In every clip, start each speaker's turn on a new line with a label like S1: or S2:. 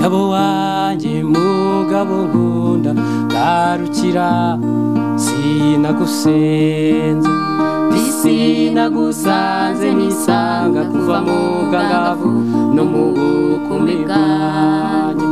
S1: mugabo wanjye mugabo nkunda garukira sinagusenze sinagusanze nisanga kuva mu bwangavu no mu bukumi bwanjye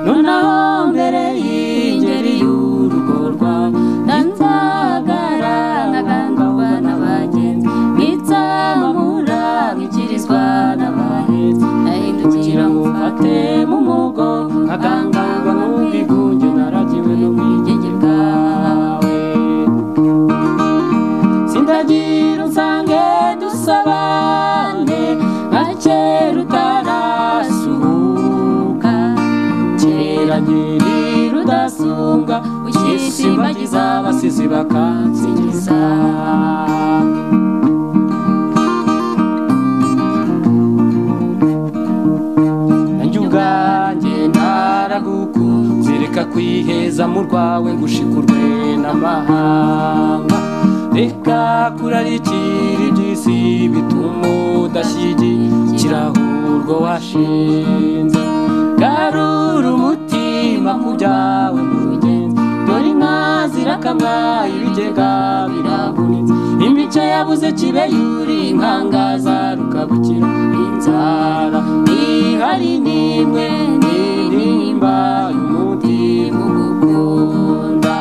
S1: nonaho mbere y'ingeri y'urugo rwawe nanzagara nkagandurwa n'abagenzi nitsamamura nkikirizwa n'abahetsi nahindukira mufate mu mugo nkagangangwa n'ubwigunge naragiwe n'ubwigenge bwawe sindagira unsange dusabane nka kera utarasuhuka kera nkiri rudasumbwa ukishimbagiza abasizi bakansingiza nanjye ubwanjye naragukunze reka kwiheza mu rwawe ngushikurwe n'amahanga reka kurarikira iby'isi bituma udashyigikira urwo washinze garura umutima ku byawe mugenzi dore inka zirakamwa ibigega birahunitse imico yabuze kibe yuri inkangaza rukabukira inzara ihari n'imwe n'intimba y'umutima ugukunda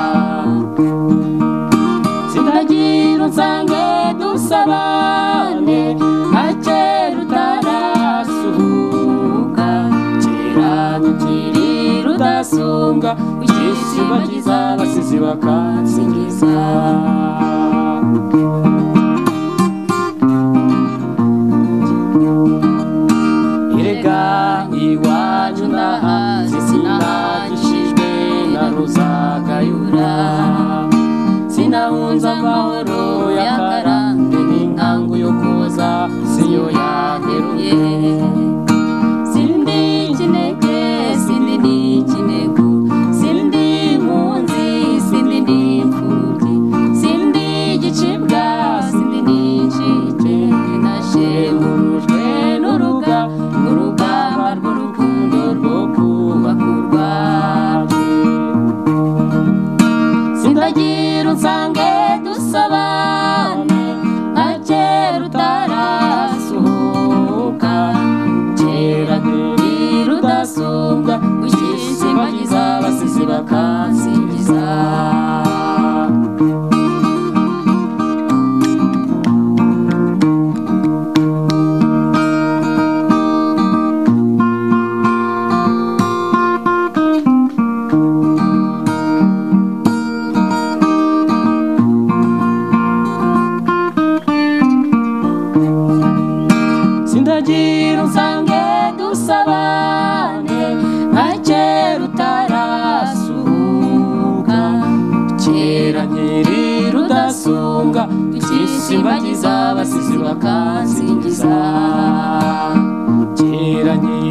S1: sindagira unsange dusabane nka kera utarasuhuka kera nkiri rudasumbwa ukishimbagiza abasizi bakansingiza erega iwanyu ndahazi sinagishijwe na ruzagayura sinahunze amahoro y'akarande n'inkangu yo koza siyo yanteruye sindi ikinege sindi n'ikinego sindi impunzi sindi n'imfubyi sindi igicibwa sindi n'icike nashengurujwe n'urugamba rw'urukundo rwo kubaka urwaje sindagira unsange dusabane nka kera utarasuhuka kera nkiri rudasumbwa ukishimbagiza abasizi bakansingiza sindagira unsange dusabane nka kera utarasuhuka kera nkiri rudasumbwa ukishimbagiza abasizi bakansingiza kera nkiri